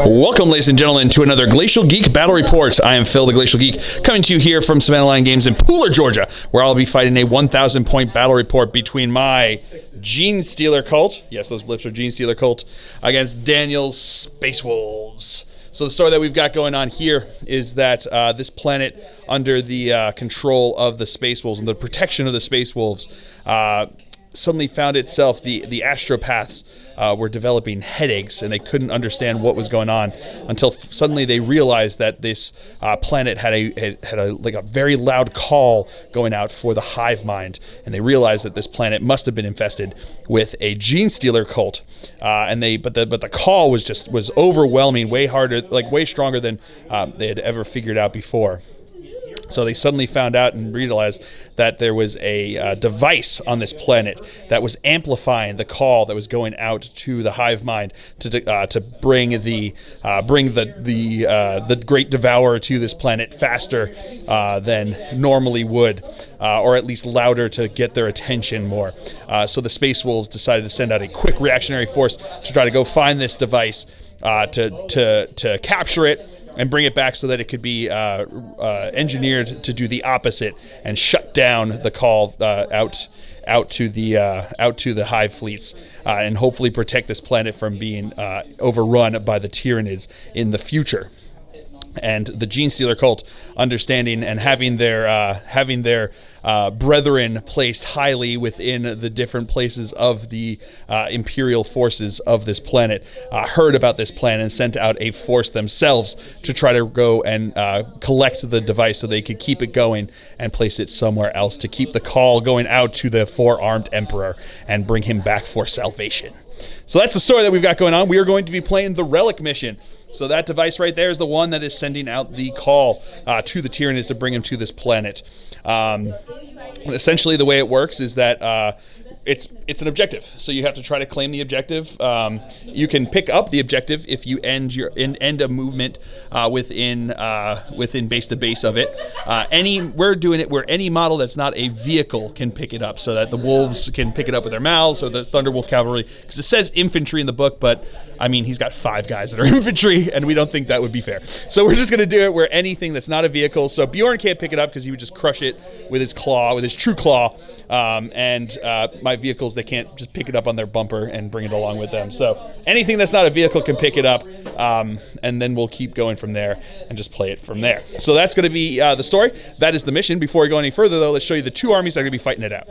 Welcome, ladies and gentlemen, to another Glacial Geek Battle Report. I am Phil, the Glacial Geek, coming to you here from Savannah Lion Games in Pooler, Georgia, where I'll be fighting a 1,000-point battle report between my Genestealer Cult, yes, those blips are Genestealer Cult, against Daniel's Space Wolves. So the story that we've got going on here is that this planet, under the control of the Space Wolves and the protection of the Space Wolves, suddenly found itself, the Astropaths were developing headaches, and they couldn't understand what was going on until suddenly they realized that this planet had a very loud call going out for the hive mind, and they realized that this planet must have been infested with a Genestealer cult, but the call was overwhelming, way harder, way stronger than they had ever figured out before. So they suddenly found out and realized that there was a device on this planet that was amplifying the call that was going out to the hive mind to bring the great devourer to this planet faster than normally would, or at least louder to get their attention more. So the Space Wolves decided to send out a quick reactionary force to try to go find this device, to capture it and bring it back so that it could be engineered to do the opposite and shut down the call out to the Hive Fleets, and hopefully protect this planet from being overrun by the Tyranids in the future. And the Genestealer Cult, understanding and having their brethren placed highly within the different places of the imperial forces of this planet, heard about this plan and sent out a force themselves to try to go and collect the device so they could keep it going and place it somewhere else to keep the call going out to the four-armed emperor and bring him back for salvation. So that's the story that we've got going on. We are going to be playing the Relic Mission. So that device right there is the one that is sending out the call to the Tyranids to bring him to this planet. Essentially, the way it works is that it's an objective. So you have to try to claim the objective. You can pick up the objective if you end a movement within base to base of it. We're doing it where any model that's not a vehicle can pick it up, so that the wolves can pick it up with their mouths, or the Thunderwolf cavalry, because it says infantry in the book, but I mean, he's got 5 guys that are infantry, and we don't think that would be fair. So we're just going to do it where anything that's not a vehicle. So Bjorn can't pick it up because he would just crush it with his claw, with his true claw. And my vehicles, they can't just pick it up on their bumper and bring it along with them. So anything that's not a vehicle can pick it up, and then we'll keep going from there and just play it from there. So that's going to be the story. That is the mission. Before we go any further, though, let's show you the 2 armies that are going to be fighting it out.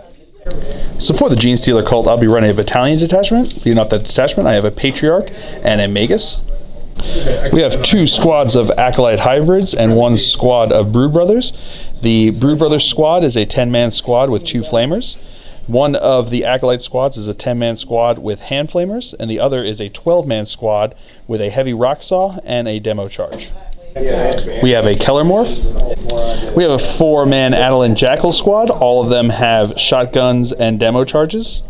So for the Genestealer Cult, I'll be running a battalion detachment. Leading off that detachment, I have a Patriarch and a Magus. We have 2 squads of Acolyte Hybrids and 1 squad of Brood Brothers. The Brood Brothers squad is a 10-man squad with 2 Flamers. One of the Acolyte squads is a 10-man squad with Hand Flamers, and the other is a 12-man squad with a Heavy Rock Saw and a Demo Charge. We have a Kellermorph. We have a 4-man Adelan Jackal squad. All of them have shotguns and demo charges.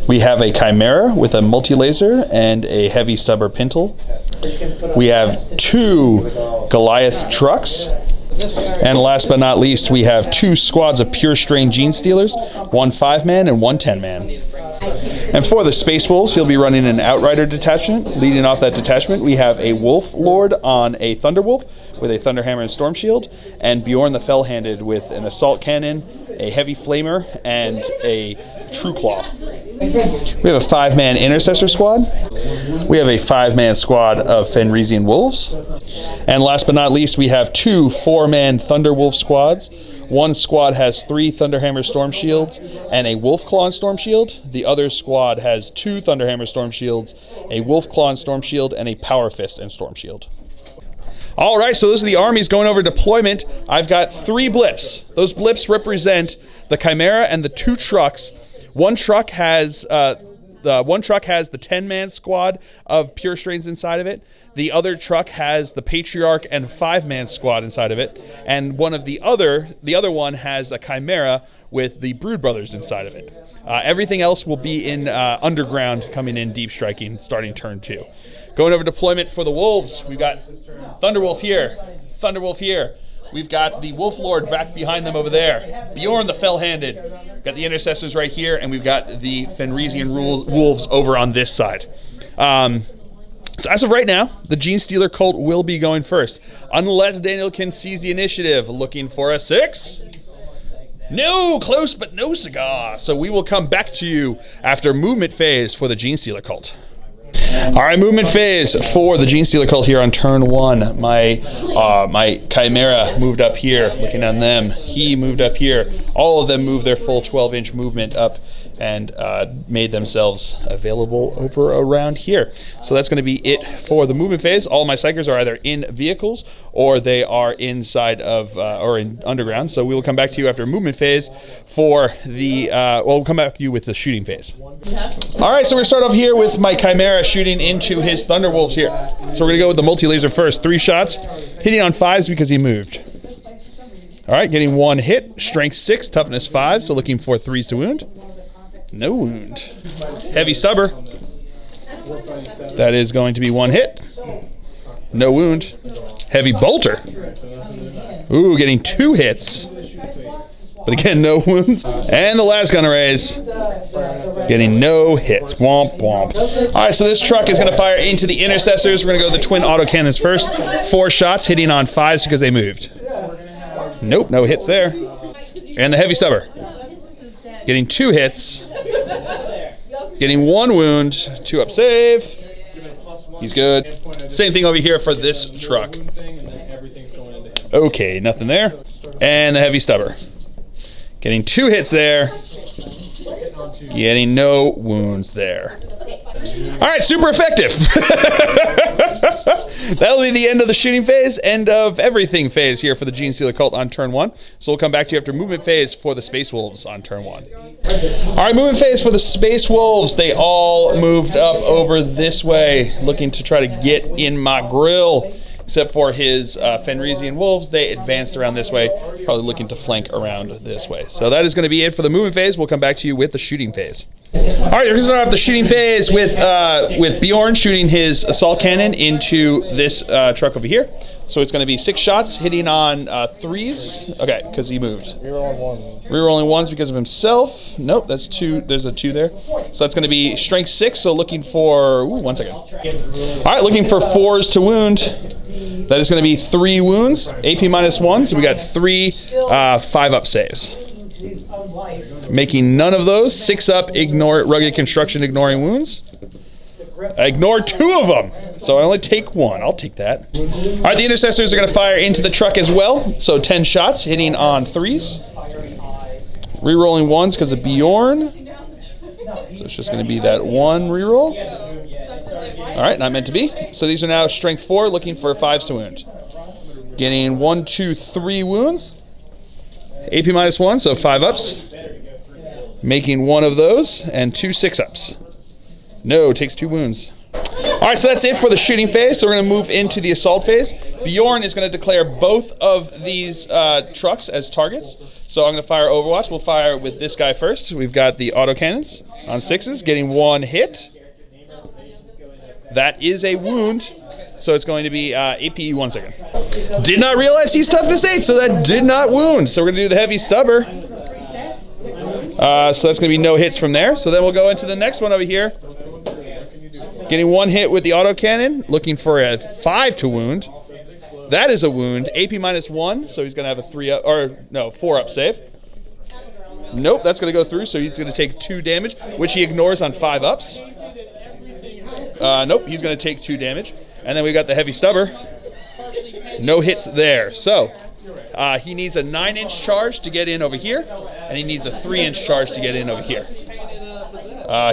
We have a Chimera with a multi-laser and a heavy stubber pintle. We have 2 Goliath trucks. And last but not least, we have 2 squads of Pure Strain Genestealers, 1 5-man and 1 10-man. And for the Space Wolves, he'll be running an Outrider detachment. Leading off that detachment, we have a Wolf Lord on a Thunderwolf with a Thunderhammer and Storm Shield, and Bjorn the Fell-Handed with an Assault Cannon, a Heavy Flamer, and a True Claw. We have a 5-man Intercessor squad. We have a 5-man squad of Fenrisian Wolves. And last but not least, we have 2 4-man Thunderwolf squads. 1 squad has 3 Thunderhammer Storm Shields and a Wolf Claw and Storm Shield. The other squad has 2 Thunderhammer Storm Shields, a Wolf Claw and Storm Shield, and a Power Fist and Storm Shield. All right, so those are the armies going over deployment. I've got 3 blips. Those blips represent the Chimera and the 2 trucks. One truck has the 10-man squad of Pure Strains inside of it. The other truck has the Patriarch and 5-man squad inside of it, and the other one has a Chimera with the Brood Brothers inside of it. Everything else will be in underground, coming in deep striking, starting turn 2. Going over deployment for the Wolves, we've got Thunderwolf here. We've got the Wolf Lord back behind them over there. Bjorn the Fell-Handed. Got the Intercessors right here, and we've got the Fenrisian Wolves over on this side. So as of right now, the Genestealer Cult will be going first. Unless Daniel can seize the initiative. Looking for a 6. No, close but no cigar. So we will come back to you after movement phase for the Genestealer Cult. All right, movement phase for the Genestealer Cult here on turn 1. My Chimera moved up here, looking at them. He moved up here. All of them moved their full 12-inch movement up and made themselves available over around here. So that's going to be it for the movement phase. All my Psychers are either in vehicles or they are inside of or in underground. So we will come back to you after movement phase for the well, we'll come back to you with the shooting phase. All right, so we're going to start off here with my Chimera shooting into his Thunderwolves here. So we're going to go with the multi-laser first. 3 shots, hitting on 5s because he moved. All right, getting 1 hit, strength 6, toughness 5, so looking for 3s to wound. No wound. Heavy Stubber. That is going to be 1 hit. No wound. Heavy Bolter. Ooh, getting 2 hits. But again, no wounds. And the last Gunner Rays. Getting no hits. Womp, womp. All right, so this truck is going to fire into the Intercessors. We're going to go with the twin autocannons first. 4 shots, hitting on 5s because they moved. Nope, no hits there. And the Heavy Stubber. Getting 2 hits. Getting 1 wound. 2 up save. He's good. Same thing over here for this truck. Okay, nothing there. And the Heavy Stubber. Getting 2 hits there. Getting no wounds there. All right, super effective. That'll be the end of the shooting phase, end of everything phase here for the Genestealer Cult on turn 1. So we'll come back to you after movement phase for the Space Wolves on turn 1. All right, movement phase for the Space Wolves. They all moved up over this way, looking to try to get in my grill. Except for his Fenrisian Wolves, they advanced around this way, probably looking to flank around this way. So that is going to be it for the movement phase. We'll come back to you with the shooting phase. All right, we're going to start off the shooting phase with Bjorn shooting his assault cannon into this truck over here. So it's going to be 6 shots, hitting on 3s. Okay, because he moved. Rerolling 1s. Rerolling 1s because of himself. Nope, that's 2. There's a 2 there. So that's going to be strength 6. So looking for 1 second. All right, looking for 4s to wound. That is going to be 3 wounds. AP -1. So we got 3 5-up saves. Making none of those. 6 up, ignore rugged construction, ignoring wounds. I ignored 2 of them, so I only take 1. I'll take that. All right, the Intercessors are going to fire into the truck as well. So 10 shots, hitting on 3s. Rerolling 1s because of Bjorn. So it's just going to be that 1 reroll. All right, not meant to be. So these are now strength 4, looking for 5s to wound. Getting 1, 2, 3 wounds. AP -1, so 5 ups. Making 1 of those, and 2 6-ups. No, takes 2 wounds. All right, so that's it for the shooting phase. So we're going to move into the assault phase. Bjorn is going to declare both of these trucks as targets. So I'm going to fire Overwatch. We'll fire with this guy first. We've got the autocannons on 6s, getting 1 hit. That is a wound. So it's going to be AP 1 second. Did not realize he's toughness 8, so that did not wound. So we're going to do the Heavy Stubber. So that's going to be no hits from there. So then we'll go into the next one over here. Getting 1 hit with the autocannon, looking for a 5 to wound. That is a wound. AP -1, so he's going to have a 3-up, or no, 4-up save. Nope, that's going to go through, so he's going to take 2 damage, which he ignores on 5 ups. Nope, he's going to take 2 damage. And then we got the Heavy Stubber. No hits there. So he needs a 9-inch charge to get in over here, and he needs a 3-inch charge to get in over here.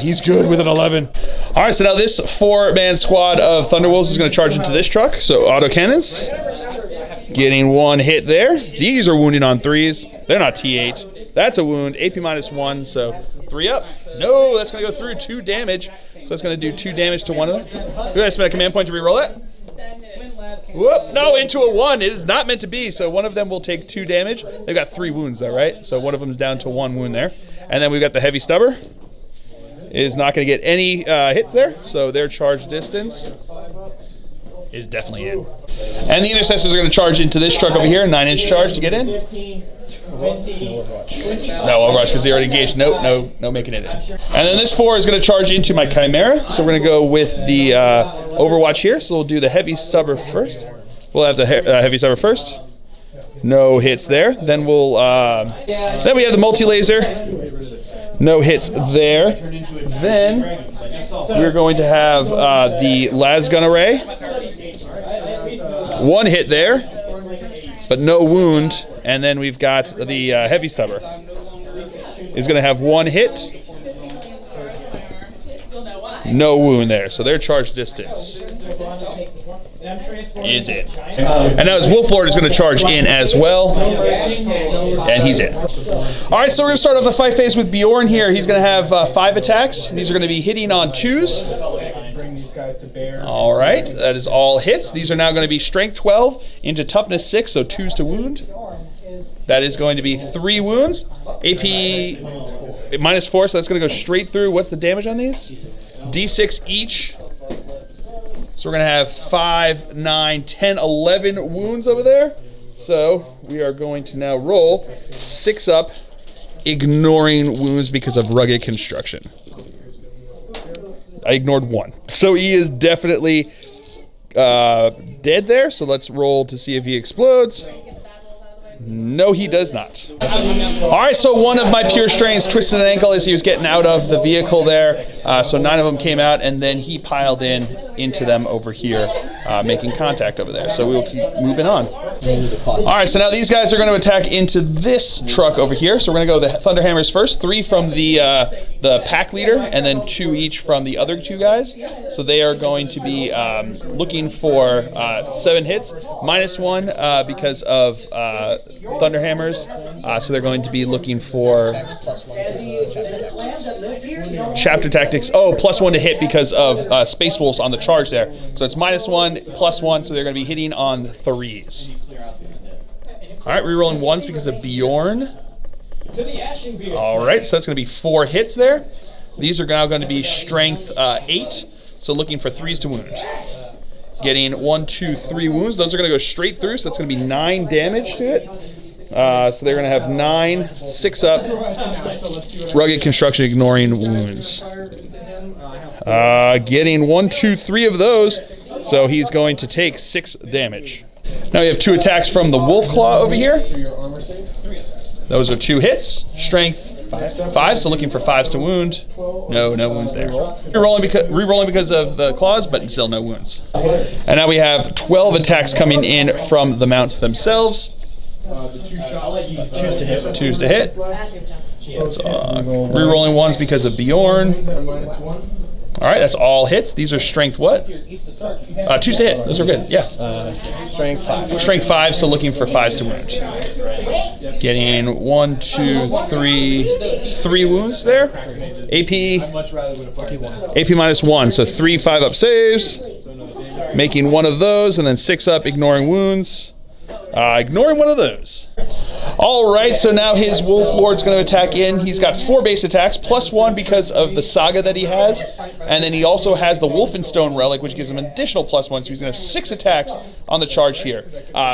He's good with an 11. All right, so now this 4-man squad of Thunderwolves is going to charge into this truck. So autocannons. Getting 1 hit there. These are wounding on 3s. They're not T8s. That's a wound. AP -1, so 3 up. No, that's going to go through 2 damage. So that's going to do 2 damage to one of them. Do I spend a command point to reroll it? Whoop, no, into a 1. It is not meant to be, so one of them will take 2 damage. They've got 3 wounds though, right? So one of them is down to 1 wound there. And then we've got the Heavy Stubber. Is not going to get any hits there, so their charge distance is definitely in. And the Intercessors are going to charge into this truck over here, 9-inch charge to get in. No Overwatch because they already engaged. Nope, no making it in. And then this 4 is going to charge into my Chimera. So we're going to go with the Overwatch here. So we'll do the Heavy Stubber first. We'll have the Heavy Stubber first. No hits there. Then we'll then we have the multi-laser. No hits there. Then we're going to have the las gun array. 1 hit there, but no wound. And then we've got the Heavy Stubber. Is going to have 1 hit. No wound there. So their charge distance is in. And now his Wolf Lord is going to charge in as well. And he's in. Alright, so we're going to start off the fight phase with Bjorn here. He's going to have 5 attacks. These are going to be hitting on 2s. Alright, that is all hits. These are now going to be Strength 12 into Toughness 6, so 2s to wound. That is going to be 3 wounds. AP -4, so that's going to go straight through. What's the damage on these? D6 each. So we're going to have 5, 9, 10, 11 wounds over there. So we are going to now roll 6 up, ignoring wounds because of rugged construction. I ignored 1. So he is definitely dead there. So let's roll to see if he explodes. No, he does not. Alright, so one of my pure strains twisted an ankle as he was getting out of the vehicle there. So 9 of them came out, and then he piled into them over here, making contact over there. So we'll keep moving on. Alright, so now these guys are going to attack into this truck over here. So we're going to go the Thunderhammers first. 3 from the pack leader, and then 2 each from the other 2 guys. So they are going to be looking for 7 hits, -1 because of Thunderhammers. So they're going to be looking for Chapter Tactics. Oh, +1 to hit because of Space Wolves on the charge there. So it's -1, +1, so they're going to be hitting on 3s. Alright, rerolling 1s because of Bjorn. Alright, so that's going to be 4 hits there. These are now going to be Strength 8, so looking for 3s to wound. Getting 1, 2, 3 wounds. Those are going to go straight through, so that's going to be 9 damage to it. So they're going to have 9, 6 up, rugged construction, ignoring wounds. Getting 1, 2, 3 of those, so he's going to take 6 damage. Now we have 2 attacks from the Wolf Claw over here. Those are 2 hits, Strength 5, so looking for 5s to wound. No wounds there. Rerolling because of the claws, but still no wounds. And now we have 12 attacks coming in from the mounts themselves. 2s to hit. That's rerolling 1s because of Bjorn. Alright, that's all hits. These are Strength what? 2s to hit. Those are good. Yeah. Strength 5. Strength 5, so looking for 5s to wound. Getting 1, 2, 3 wounds there. AP -1, so 3 5-up saves. Making 1 of those, and then 6 up, ignoring wounds. Ignoring 1 of those. Alright, so now his Wolf Lord's going to attack in. He's got 4 base attacks, +1 because of the Saga that he has. And then he also has the Wolfenstone Relic, which gives him an additional +1, so he's going to have 6 attacks on the charge here.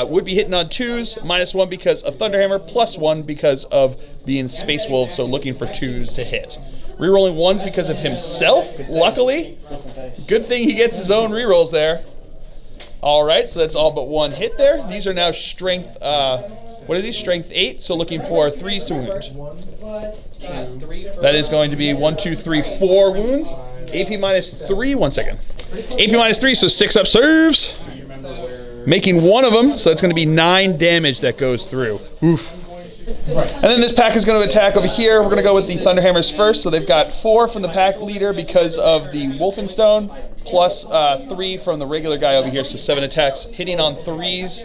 Would be hitting on 2s, -1 because of Thunderhammer, +1 because of being Space Wolf, so looking for 2s to hit. Rerolling 1s because of himself, luckily. Good thing he gets his own rerolls there. Alright, so that's all but 1 hit there. These are now Strength, what are these? Strength 8, so looking for 3s to wound. That is going to be 1, 2, 3, 4 wounds. AP -3, 1 second. AP -3, so 6 up serves. Making 1 of them, so that's going to be 9 damage that goes through. Oof. And then this pack is going to attack over here. We're going to go with the Thunderhammers first. So they've got 4 from the pack leader because of the Wolfenstone, plus 3 from the regular guy over here. So 7 attacks, hitting on 3s,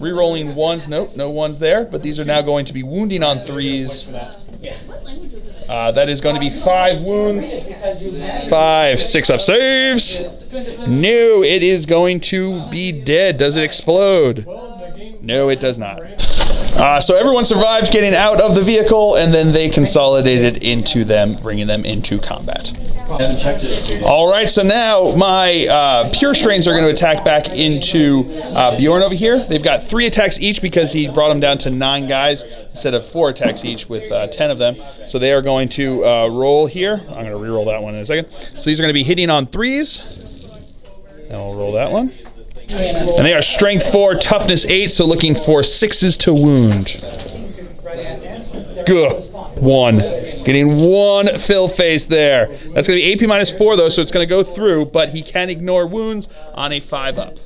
rerolling 1s. Nope, no 1s there. But these are now going to be wounding on 3s. That is going to be 5 wounds. 5, 6 up saves. No, it is going to be dead. Does it explode? No, it does not. So everyone survived getting out of the vehicle, and then they consolidated into them, bringing them into combat. All right, so now my Pure Strains are going to attack back into Bjorn over here. They've got 3 attacks each because he brought them down to 9 guys instead of 4 attacks each with 10 of them. So they are going to roll here. I'm going to re-roll that one in a second. So these are going to be hitting on 3s. And we'll roll that one. And they are Strength 4, Toughness 8, so looking for 6s to wound. Good. 1. Getting 1 fill face there. That's going to be AP -4 though, so it's going to go through, but he can ignore wounds on a 5-up.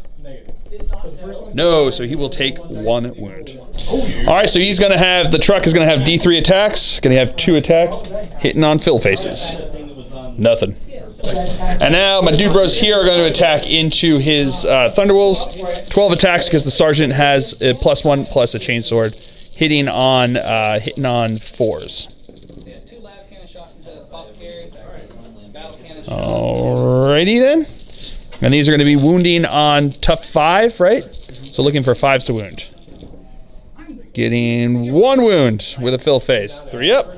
No, so he will take 1 wound. All right, so he's going to have, the truck is going to have D3 attacks, going to have 2 attacks, hitting on fill faces. Nothing. And now my dude bros here are going to attack into his Thunderwolves. 12 attacks because the sergeant has a +1 plus a chainsword, hitting on 4s. Alrighty then. And these are going to be wounding on tough 5, right? So looking for 5s to wound. Getting 1 wound with a fill face. 3 up.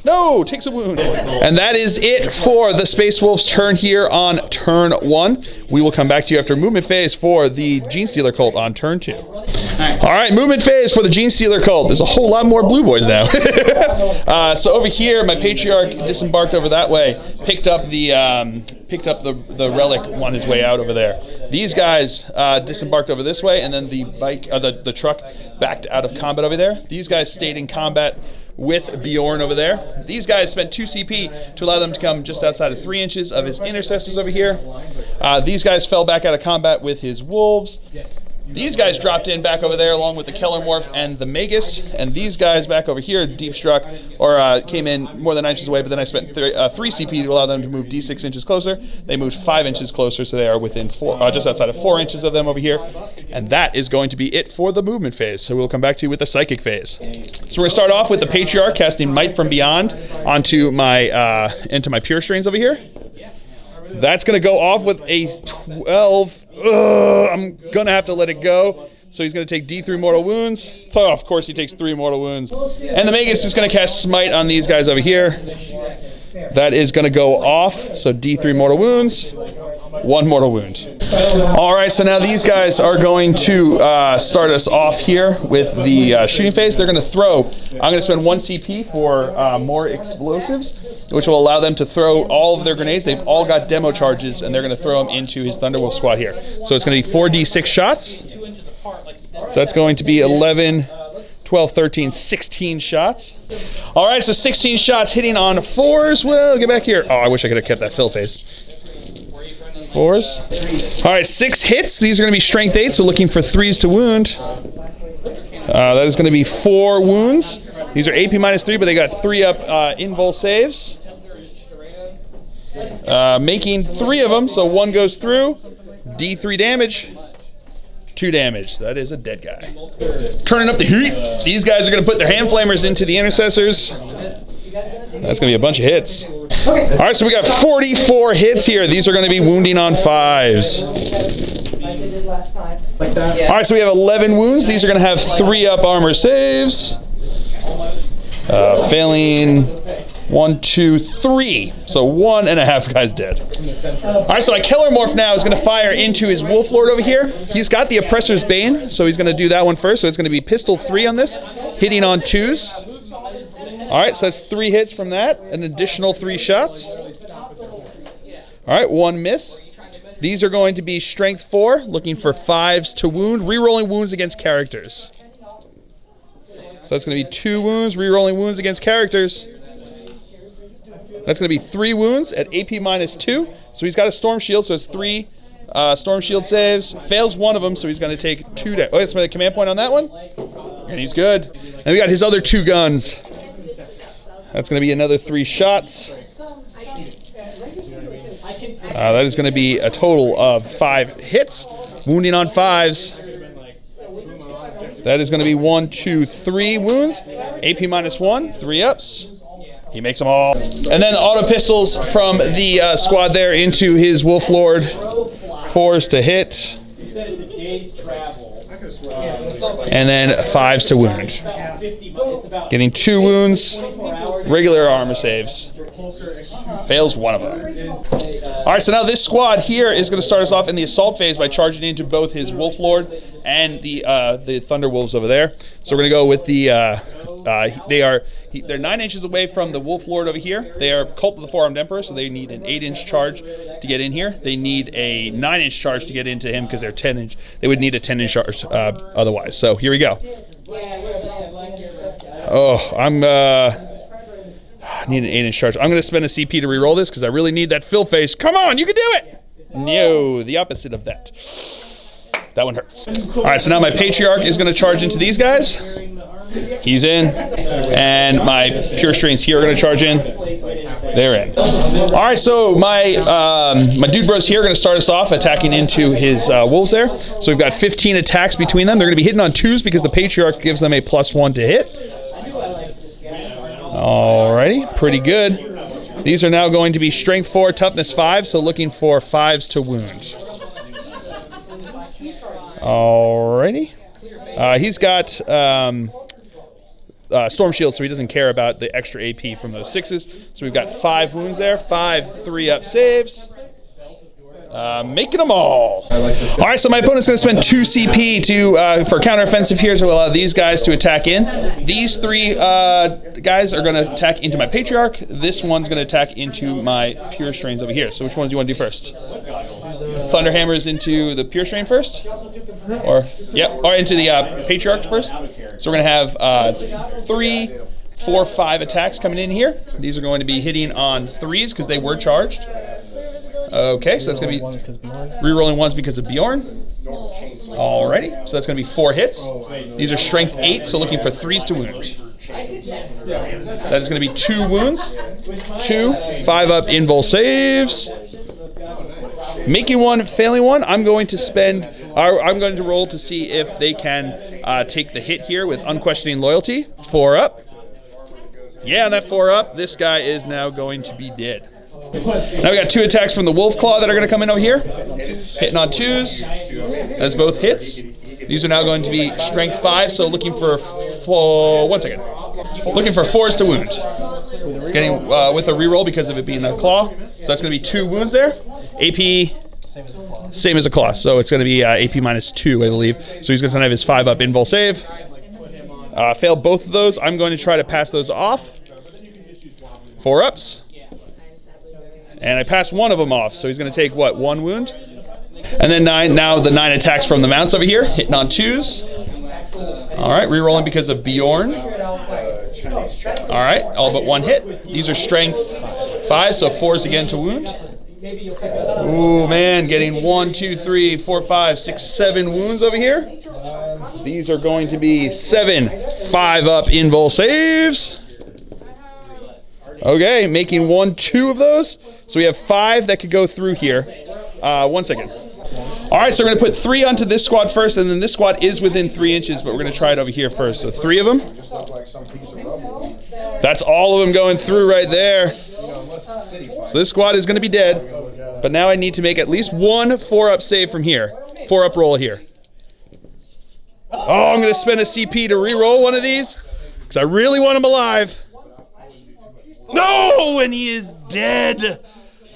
No, takes a wound. And that is it for the Space Wolf's turn here on turn 1. We will come back to you after movement phase for the Genestealer Cult on turn 2. All right, movement phase for the Genestealer Cult. There's a whole lot more blue boys now. So over here, my Patriarch disembarked over that way, picked up the relic on his way out over there. These guys disembarked over this way, and then the truck backed out of combat over there. These guys stayed in combat with Bjorn over there. These guys spent 2 CP to allow them to come just outside of 3 inches of his intercessors over here. These guys fell back out of combat with his wolves. These guys dropped in back over there along with the Kellermorph and the Magus, and these guys back over here deep struck or came in more than 9 inches away, but then I spent 3 CP to allow them to move D6 inches closer. They moved 5 inches closer, so they are within just outside of 4 inches of them over here. And that is going to be it for the movement phase. So we'll come back to you with the psychic phase. So we're going to start off with the Patriarch casting Might from Beyond onto my into my Pure Strains over here. That's going to go off with a 12. I'm going to have to let it go. So he's going to take D3 mortal wounds. Oh, of course he takes 3 mortal wounds. And the Magus is going to cast Smite on these guys over here. That is going to go off. So D3 mortal wounds. 1 mortal wound. All right, so now these guys are going to start us off here with the shooting phase. They're going to throw. I'm going to spend 1 CP for more explosives, which will allow them to throw all of their grenades. They've all got demo charges, and they're going to throw them into his Thunderwolf squad here. So it's going to be 4d6 shots. So that's going to be 11, 12, 13, 16 shots. All right, so 16 shots hitting on 4s. Well, get back here. Oh, I wish I could have kept that fill face. 4s. All right, 6 hits. These are going to be strength 8, so looking for 3s to wound. That is going to be 4 wounds. These are AP -3, but they got 3 up invul saves. Making 3 of them, so 1 goes through. D3 damage. 2 damage. That is a dead guy. Turning up the heat. These guys are going to put their hand flamers into the intercessors. That's going to be a bunch of hits. All right, so we got 44 hits here. These are going to be wounding on 5s. All right, so we have 11 wounds. These are going to have 3 up armor saves. Failing 1, 2, 3. So 1.5 guys dead. All right, so my Kellermorph now is going to fire into his Wolf Lord over here. He's got the Oppressor's Bane, so he's going to do that one first. So it's going to be pistol 3 on this, hitting on 2s. All right, so that's 3 hits from that, an additional 3 shots. All right, 1 miss. These are going to be strength 4, looking for 5s to wound, rerolling wounds against characters. So that's going to be 2 wounds, rerolling wounds against characters. That's going to be 3 wounds at AP -2. So he's got a Storm Shield, so it's 3 Storm Shield saves. Fails 1 of them, so he's going to take 2 damage. Oh, that's my command point on that one. And he's good. And we got his other 2 guns. That's going to be another 3 shots. That is going to be a total of 5 hits. Wounding on 5s. That is going to be 1, 2, 3 wounds. AP -1, 3 ups. He makes them all. And then auto pistols from the squad there into his Wolf Lord. 4s to hit. And then 5s to wound. Getting 2 wounds. Regular armor saves. Fails one of them. All right, so now this squad here is going to start us off in the assault phase by charging into both his Wolf Lord and the Thunder Wolves over there. So we're going to go with the they're 9 inches away from the Wolf Lord over here. They are Cult of the Four-Armed Emperor, so they need an 8-inch charge to get in here. They need a 9-inch charge to get into him because they're 10-inch. They would need a 10-inch charge otherwise. So here we go. Oh, I need an 8-inch charge. I'm going to spend a CP to reroll this because I really need that fill face. Come on, you can do it! No, the opposite of that. That one hurts. All right, so now my Patriarch is going to charge into these guys. He's in. And my Pure Strains here are going to charge in. They're in. All right, so my dude bros here are going to start us off attacking into his wolves there. So we've got 15 attacks between them. They're going to be hitting on 2s because the Patriarch gives them a +1 to hit. Alrighty, pretty good. These are now going to be Strength 4, Toughness 5, so looking for 5s to wound. Alrighty. He's got Storm Shield, so he doesn't care about the extra AP from those 6s. So we've got 5 wounds there, 5 3-up saves. Making them all. All right, so my opponent's going to spend 2 CP for counteroffensive here to allow these guys to attack in. These 3 guys are going to attack into my Patriarch. This one's going to attack into my Pure Strains over here. So which ones do you want to do first? Thunderhammers into the Pure Strain first? Or into the Patriarch first. So we're going to have 3, 4, 5 attacks coming in here. These are going to be hitting on 3s because they were charged. Okay, so that's going to be re-rolling 1s because of Bjorn. Alrighty, so that's going to be 4 hits. These are Strength 8, so looking for 3s to wound. That is going to be 2 wounds. 2, 5-up invul saves. Making 1, failing 1. I'm going to roll to see if they can take the hit here with Unquestioning Loyalty. 4-up. Yeah, on that 4-up, this guy is now going to be dead. Now we got 2 attacks from the Wolf Claw that are going to come in over here. Hitting on 2s. That's both hits. These are now going to be Strength 5, so looking for 4s to wound. Getting with a reroll because of it being a claw. So that's going to be 2 wounds there. AP, same as a claw, so it's going to be AP -2, I believe. So he's going to have his 5-up invul save. Failed both of those. I'm going to try to pass those off. 4-ups. And I passed one of them off, so he's going to take, what, 1 wound? And then 9, now the 9 attacks from the mounts over here, hitting on 2s. All right, re-rolling because of Bjorn. All right, all but 1 hit. These are Strength 5, so 4s again to wound. Ooh, man, getting 1, 2, 3, 4, 5, 6, 7 wounds over here. These are going to be 7 5-up invul saves. Okay, making 1, 2 of those. So we have 5 that could go through here. 1 second. All right, so we're going to put 3 onto this squad first, and then this squad is within 3 inches, but we're going to try it over here first. So 3 of them. That's all of them going through right there. So this squad is going to be dead, but now I need to make at least 1 4-up save from here. 4-up roll here. Oh, I'm going to spend a CP to re-roll one of these because I really want him alive. No, and he is dead.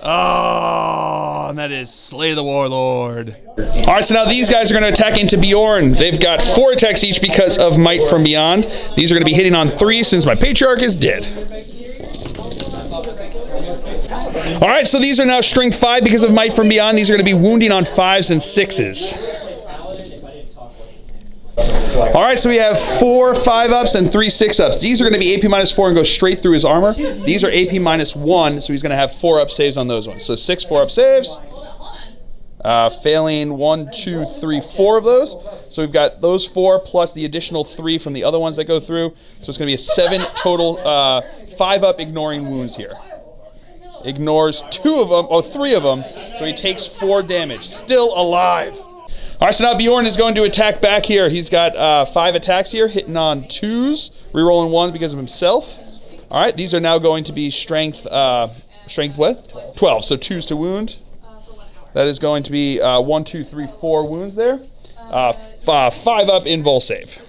Oh, and that is Slay the Warlord. All right, so now these guys are going to attack into Bjorn. They've got 4 attacks each because of Might from Beyond. These are going to be hitting on 3 since my Patriarch is dead. All right, so these are now Strength 5 because of Might from Beyond. These are going to be wounding on 5s and 6s. All right, so we have 4 5-ups and 3 6-ups. These are going to be AP -4 and go straight through his armor. These are AP -1, so he's going to have 4-up saves on those ones. So 6 4-up saves. Failing 1, 2, 3, 4 of those. So we've got those 4 plus the additional 3 from the other ones that go through. So it's going to be a 7 total 5-up ignoring wounds here. Ignores 2 of them, or 3 of them, so he takes 4 damage. Still alive. All right, so now Bjorn is going to attack back here. He's got 5 attacks here, hitting on 2s, rerolling 1s because of himself. All right, these are now going to be strength what? 12, so 2s to wound. That is going to be 1, 2, 3, 4 wounds there. 5-up invul save.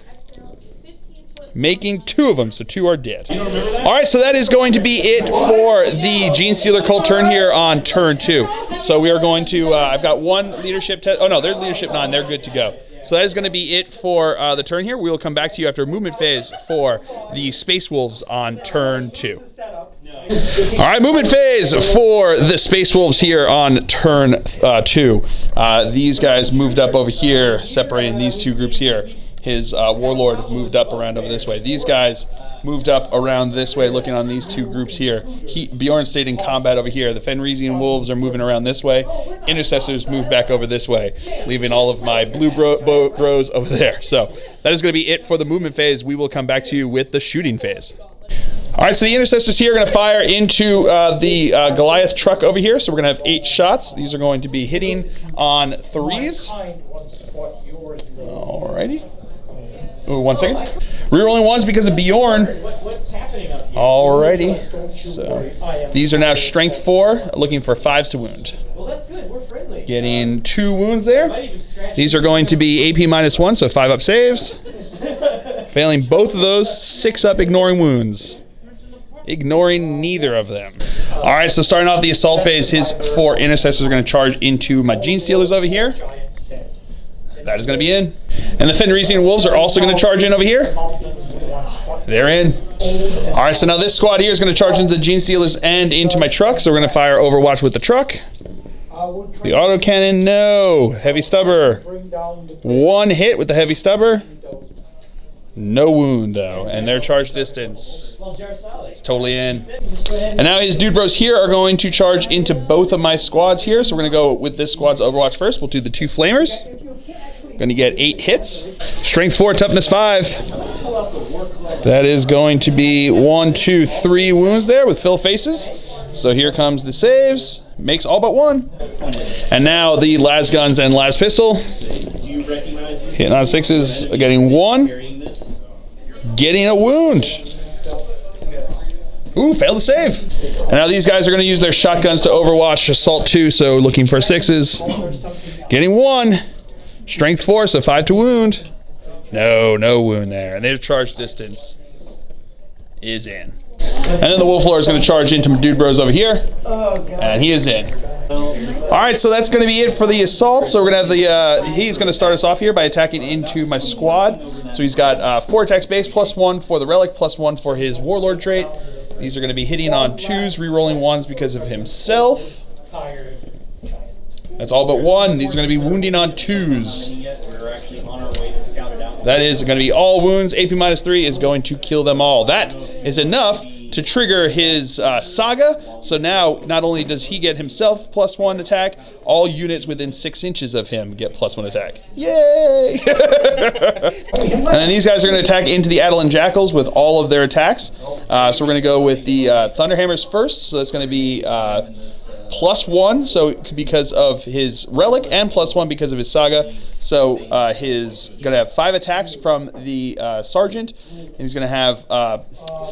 making 2 of them, so 2 are dead. All right, so that is going to be it for the Genestealer Cult turn here on turn 2. So we are going to, I've got 1 leadership test. Oh no, they're leadership 9, they're good to go. So that is going to be it for the turn here. We will come back to you after a movement phase for the Space Wolves on turn 2. All right, movement phase for the Space Wolves here on turn 2. These guys moved up over here, separating these 2 groups here. His Warlord moved up around over this way. These guys moved up around this way, looking on these 2 groups here. Bjorn stayed in combat over here. The Fenrisian Wolves are moving around this way. Intercessors moved back over this way, leaving all of my blue bros over there. So that is going to be it for the movement phase. We will come back to you with the shooting phase. All right, so the Intercessors here are going to fire into the Goliath truck over here. So we're going to have 8 shots. These are going to be hitting on 3s. All righty. Ooh, 1 second. Rerolling 1s because of Bjorn. Alrighty. So these are now strength 4, looking for 5s to wound. Well, that's good. We're friendly. Getting 2 wounds there. These are going to be AP -1, so 5 up saves. Failing both of those, 6 up ignoring wounds. Ignoring neither of them. All right, so starting off the assault phase, his 4 intercessors are going to charge into my Genestealers over here. That is going to be in. And the Fenrisian Wolves are also going to charge in over here. They're in. All right, so now this squad here is going to charge into the Genestealers and into my truck. So we're going to fire Overwatch with the truck. The autocannon, no. Heavy stubber. 1 hit with the heavy stubber. No wound, though. And their charge distance is totally in. And now his dude bros here are going to charge into both of my squads here. So we're going to go with this squad's Overwatch first. We'll do the 2 flamers. Going to get 8 hits. Strength 4, toughness 5. That is going to be 1, 2, 3 wounds there with fill faces. So here comes the saves. Makes all but 1. And now the las guns and las pistol. Hitting on 6s, getting 1. Getting a wound. Ooh, failed to save. And now these guys are going to use their shotguns to Overwatch Assault 2, so looking for 6s. Getting 1. Strength 4, so 5 to wound. No wound there. And their charge distance is in. And then the Wolf Lord is going to charge into my dude bros over here. And he is in. All right, so that's going to be it for the assault. So we're going to have he's going to start us off here by attacking into my squad. So he's got 4 attacks base, +1 for the Relic, +1 for his Warlord trait. These are going to be hitting on 2s, re-rolling 1s because of himself. That's all but 1. These are going to be wounding on 2s. That is going to be all wounds. AP -3 is going to kill them all. That is enough to trigger his saga. So now, not only does he get himself +1 attack, all units within 6 inches of him get +1 attack. Yay! And then these guys are going to attack into the Adelan Jackals with all of their attacks. So we're going to go with the Thunderhammers first. So that's going to be +1, so because of his Relic, and +1 because of his Saga. So he's going to have 5 attacks from the Sergeant, and he's going to have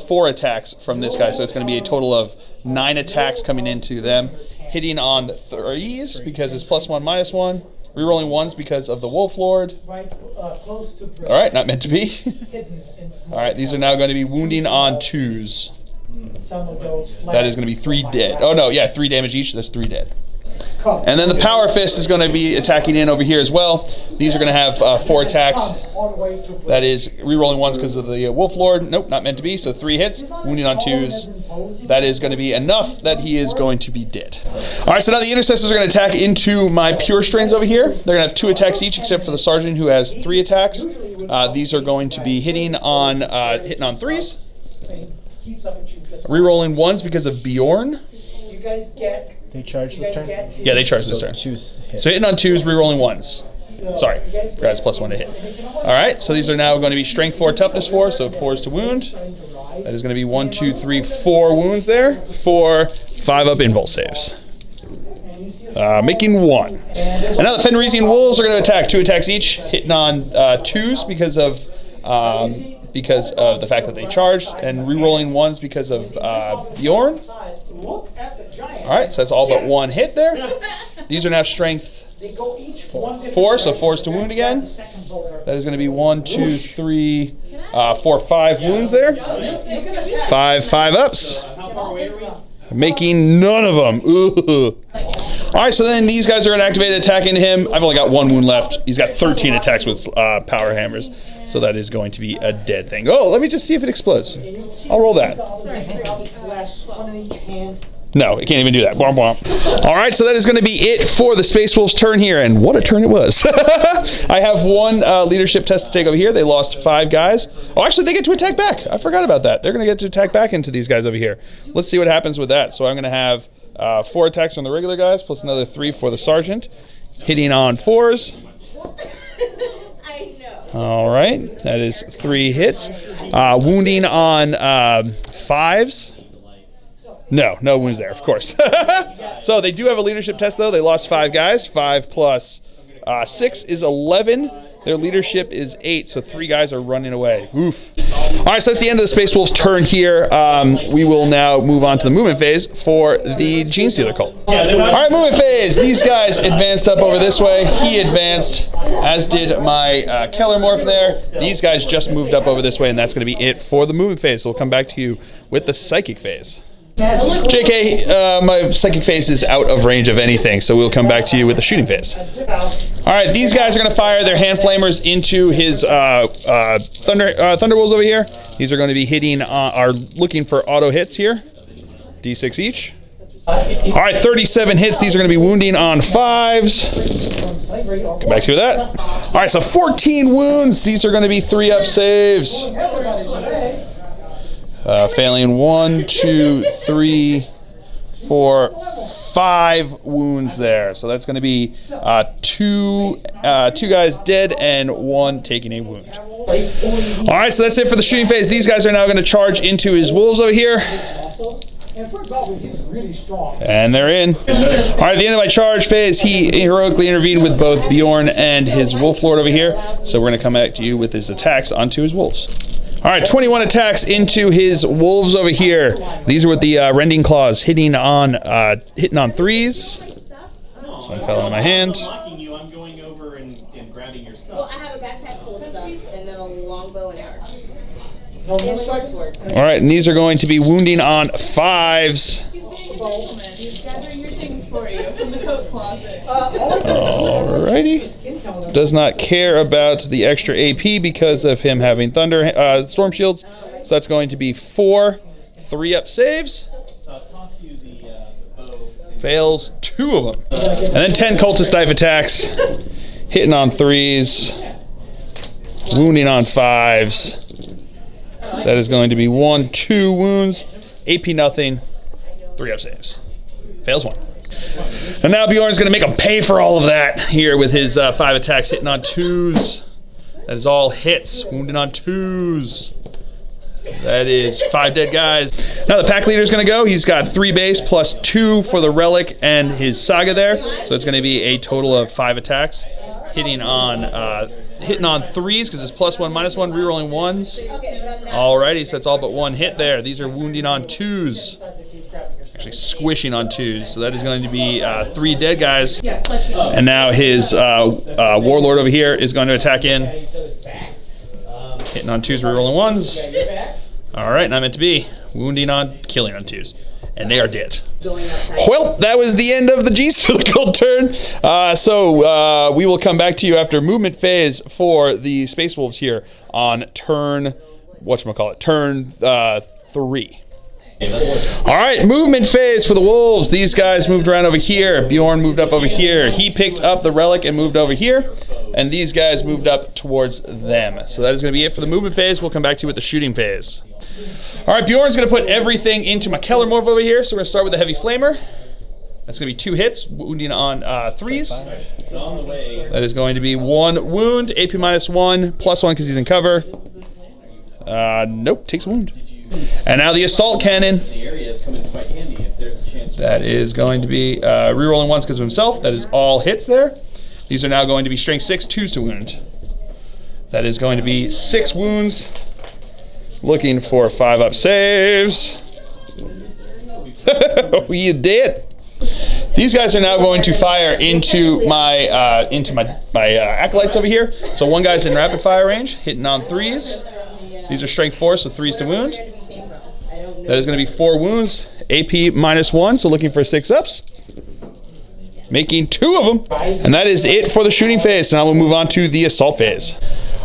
4 attacks from this guy. So it's going to be a total of 9 attacks coming into them. Hitting on 3s because it's +1, -1. Rerolling 1s because of the Wolf Lord. All right, not meant to be. All right, these are now going to be wounding on 2s. That is going to be 3 dead. Oh no, yeah, 3 damage each. That's 3 dead. And then the Power Fist is going to be attacking in over here as well. These are going to have 4 attacks. That is rerolling 1s because of the Wolf Lord. Nope, not meant to be. So 3 hits, wounding on 2s. That is going to be enough that he is going to be dead. All right, so now the Intercessors are going to attack into my Pure Strains over here. They're going to have 2 attacks each, except for the Sergeant, who has 3 attacks. These are going to be hitting on 3s. Rerolling 1s because of Bjorn. You guys get. They charge this turn? Yeah, they charge this turn. So hitting on 2s, rerolling 1s. Sorry, forgot it's +1 to hit. All right, so these are now going to be Strength 4, Toughness 4, so 4s to wound. That is going to be 1, 2, 3, 4 wounds there for 5 up invulse saves. Making 1. And now the Fenrisian Wolves are going to attack. 2 attacks each, hitting on 2s because of the fact that they charged, and rerolling 1s because of Bjorn. All right, so that's all but 1 hit there. These are now Strength 4, so 4s to wound again. That is going to be 1, 2, 3, for 5 wounds there. 5 ups. Making none of them. Ooh. All right, so then these guys are going to activate an attack into him. I've only got 1 wound left. He's got 13 attacks with power hammers, so that is going to be a dead thing. Oh, let me just see if it explodes. I'll roll that. No, it can't even do that. Womp womp. All right, so that is going to be it for the Space Wolves' turn here, and what a turn it was. I have 1 leadership test to take over here. They lost 5 guys. Oh, actually, they get to attack back. I forgot about that. They're going to get to attack back into these guys over here. Let's see what happens with that. So I'm going to have 4 attacks from the regular guys, plus another 3 for the sergeant, hitting on 4s. All right, that is 3 hits. Wounding on 5s. No wounds there, of course. So they do have a leadership test, though. They lost 5 guys. 5 plus 6 is 11. Their leadership is 8, so 3 guys are running away. Oof. All right, so that's the end of the Space Wolves' turn here. We will now move on to the movement phase for the Genestealer Cult. All right, movement phase. These guys advanced up over this way. He advanced, as did my Keller Morph there. These guys just moved up over this way, and that's going to be it for the movement phase. So we'll come back to you with the Psychic phase. JK, my psychic phase is out of range of anything, so we'll come back to you with the shooting phase. All right, these guys are going to fire their hand flamers into his Thunderwolves over here. These are going to be hitting, are looking for auto hits here. D6 each. All right, 37 hits. These are going to be wounding on 5s. Come back to you with that. All right, so 14 wounds. These are going to be 3-up saves. Failing 1, 2, 3, 4, 5 wounds there. So that's going to be 2 guys dead and 1 taking a wound. All right, so that's it for the shooting phase. These guys are now going to charge into his wolves over here. And they're in. All right, at the end of my charge phase, he heroically intervened with both Bjorn and his wolf lord over here. So we're going to come back to you with his attacks onto his wolves. All right, 21 attacks into his wolves over here. These are with the rending claws, hitting on 3s. So I fell into my hand. I'm going over and grabbing your stuff. Well, I have a backpack full of stuff, and then a longbow and arrow. And short swords. All right, and these are going to be wounding on 5s. He's gathering your things for you from the coat closet. Alrighty. Does not care about the extra AP because of him having storm shields. So that's going to be 4 3-up saves. Fails 2 of them. And then 10 cultist dive attacks. Hitting on 3s. Wounding on 5s. That is going to be 1, 2 wounds. AP nothing. 3-up saves. Fails 1. And now Bjorn's going to make him pay for all of that here with his 5 attacks hitting on 2s. That is all hits. Wounding on 2s. That is 5 dead guys. Now the pack leader is going to go. He's got 3 base plus 2 for the relic and his saga there. So it's going to be a total of 5 attacks. Hitting on 3s because it's +1, -1, rerolling 1s. Alrighty, so that's all but 1 hit there. These are wounding on 2s. Actually squishing on 2s. So that is going to be 3 dead guys. And now his warlord over here is going to attack in. Hitting on 2s, rerolling 1s. Alright, and I meant to be wounding on, killing on 2s. And they are dead. Well, that was the end of the Genestealer Cult turn. So we will come back to you after movement phase for the Space Wolves here on turn, turn 3. All right, movement phase for the Wolves. These guys moved around over here. Bjorn moved up over here. He picked up the relic and moved over here. And these guys moved up towards them. So that is going to be it for the movement phase. We'll come back to you with the shooting phase. All right, Bjorn's going to put everything into my Keller Morph over here. So we're going to start with the Heavy Flamer. That's going to be 2 hits, wounding on 3s. That is going to be 1 wound, AP -1, +1 because he's in cover. Nope, takes a wound. And now the Assault Cannon. That is going to be rerolling 1s because of himself. That is all hits there. These are now going to be Strength 6, 2s to wound. That is going to be 6 wounds. Looking for 5-up saves. You did. These guys are now going to fire into my acolytes over here. So one guy's in rapid fire range, hitting on 3s. These are strength 4, so 3s to wound. Where the came from. I don't know. That is going to be 4 wounds. AP -1, so looking for 6 ups. Making 2 of them. And that is it for the shooting phase. Now we'll move on to the assault phase.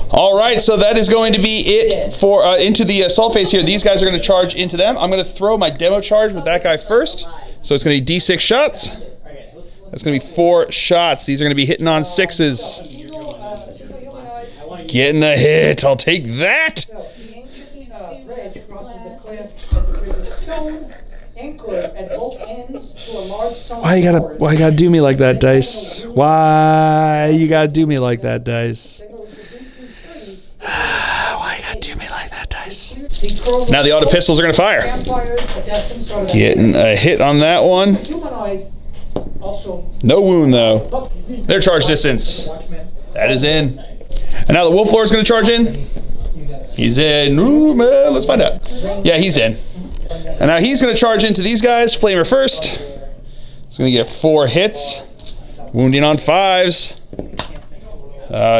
All right, so that is going to be it for into the assault phase here. These guys are going to charge into them. I'm going to throw my demo charge with that guy first. So it's going to be D6 shots. That's going to be 4 shots. These are going to be hitting on 6s. Getting a hit. I'll take that. The ancient bridge crosses the cliff at the bridge of stone, anchored at both ends to a large stone. Why you gotta do me like that, Dice? Why you gotta do me like that, Dice? Why you gotta do me like that, Dice? Now the auto pistols are gonna fire. Getting a hit on that one. No wound though. Their charge distance. That is in. And now the Wolf Lord is gonna charge in. He's in. Ooh, man, let's find out. Yeah, he's in. And now he's going to charge into these guys. Flamer first. He's going to get 4 hits. Wounding on 5s.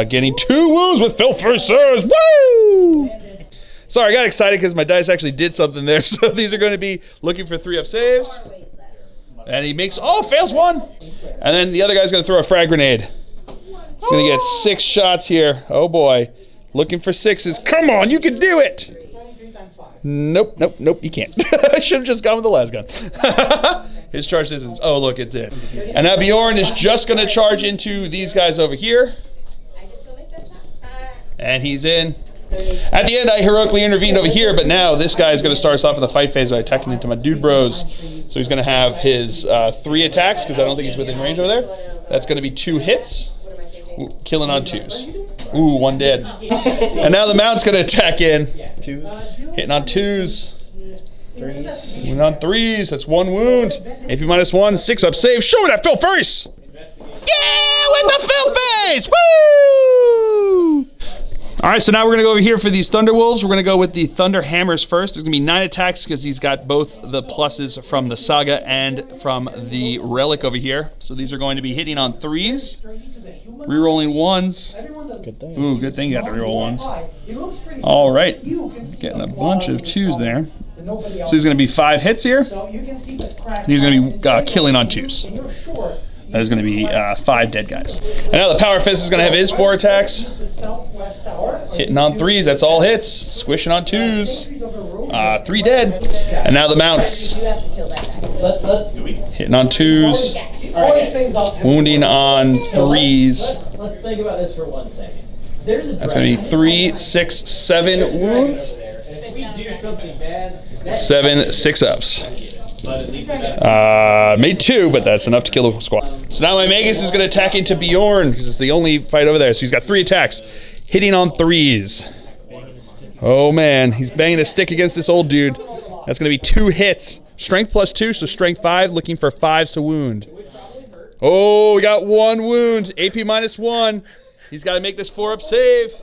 Getting 2 wounds with Filfers. Woo! Sorry, I got excited because my dice actually did something there. So these are going to be looking for 3-up saves. And he makes, fails 1. And then the other guy's going to throw a frag grenade. He's going to get 6 shots here. Oh boy. Looking for 6s. Come on, you can do it. Nope, you can't. I should have just gone with the last gun. His charge distance. Oh, look, it's in. And now Bjorn is just going to charge into these guys over here. And he's in. At the end, I heroically intervened over here, but now this guy is going to start us off in the fight phase by attacking into my dude bros. So he's going to have his 3 attacks, because I don't think he's within range over there. That's going to be 2 hits. Ooh, killing on 2s. Ooh, 1 dead. And now the mount's going to attack in. Hitting on 2s. Wounding on 3s. That's 1 wound. AP -1. 6-up save. Show me that Phil face! Yeah, with the Phil face! Woo! All right, so now we're going to go over here for these Thunder Wolves. We're going to go with the Thunder Hammers first. There's going to be 9 attacks because he's got both the pluses from the Saga and from the Relic over here. So these are going to be hitting on 3s. Rerolling 1s. Good thing. Ooh, good thing you got the reroll 1s. All right. Getting a bunch of 2s there. So he's going to be 5 hits here. He's going to be killing on 2s. That is going to be 5 dead guys. And now the Power Fist is going to have his 4 attacks. Hitting on 3s, that's all hits. Squishing on 2s. 3 dead. And now the mounts. Hitting on 2s. Wounding on 3s. Let's think about this for 1 second. That's going to be 3, 6, 7 wounds. If we do something bad, 7 6-ups. Made 2, but that's enough to kill a squad. So now my Magus is going to attack into Bjorn because it's the only fight over there. So he's got 3 attacks. Hitting on 3s. Oh man, he's banging a stick against this old dude. That's going to be 2 hits. Strength +2, so strength 5, looking for 5s to wound. Oh, we got 1 wound. AP -1. He's got to make this 4-up save.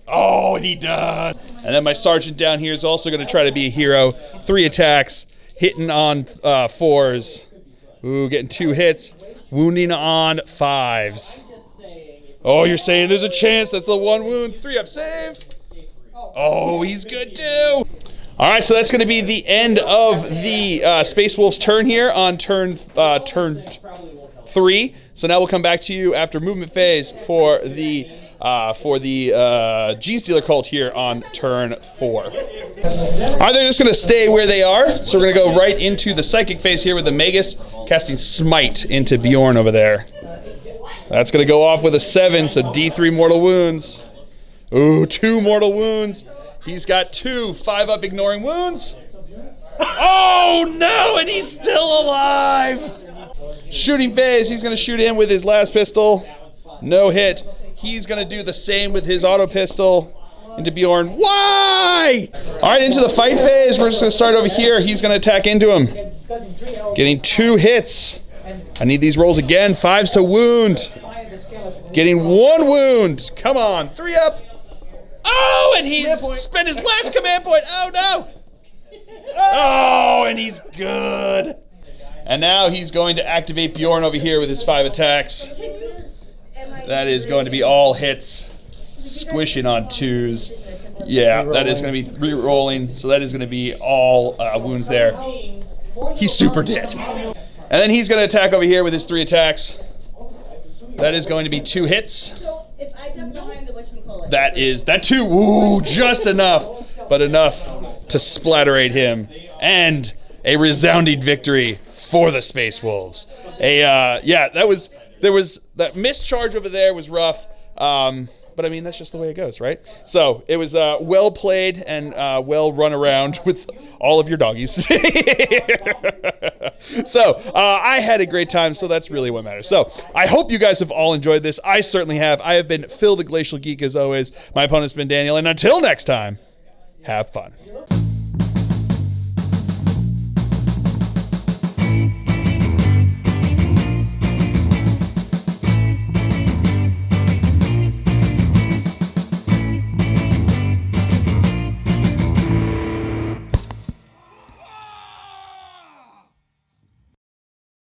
Oh, and he does. And then my sergeant down here is also going to try to be a hero. 3 attacks. Hitting on 4s. Ooh, getting 2 hits. Wounding on 5s. Oh, you're saying there's a chance. That's the 1 wound. 3-up save. Oh, he's good too. All right, so that's going to be the end of the Space Wolf's turn here on turn 3. So now we'll come back to you after movement phase for the Genestealer Cult here on turn 4. All right, they're just going to stay where they are. So we're going to go right into the Psychic phase here with the Magus casting Smite into Bjorn over there. That's going to go off with a 7, so D3 mortal wounds. Ooh, 2 mortal wounds. He's got 2 5-up ignoring wounds. Oh no, and he's still alive. Shooting phase, he's going to shoot him with his last pistol. No hit. He's going to do the same with his auto pistol into Bjorn. Why? All right, into the fight phase. We're just going to start over here. He's going to attack into him. Getting 2 hits. I need these rolls again. 5s to wound. Getting 1 wound. Come on. 3-up. Oh, and he's spent his last command point. Oh, no. Oh, and he's good. And now he's going to activate Bjorn over here with his 5 attacks. That is going to be all hits. squishing on 2s. Yeah, that is going to be re-rolling, so that is going to be all wounds there. He's super dead. And then he's going to attack over here with his 3 attacks. That is going to be 2 hits. So if I duck behind the whatchamacallit. That 2, ooh, just enough, but enough to splatterate him. And a resounding victory for the Space Wolves. Yeah, that was that mischarge over there was rough. But I mean, that's just the way it goes, right? So it was well played and well run around with all of your doggies. So I had a great time, so that's really what matters. So I hope you guys have all enjoyed this. I certainly have. I have been Phil the Glacial Geek as always. My opponent's been Daniel, and until next time, have fun.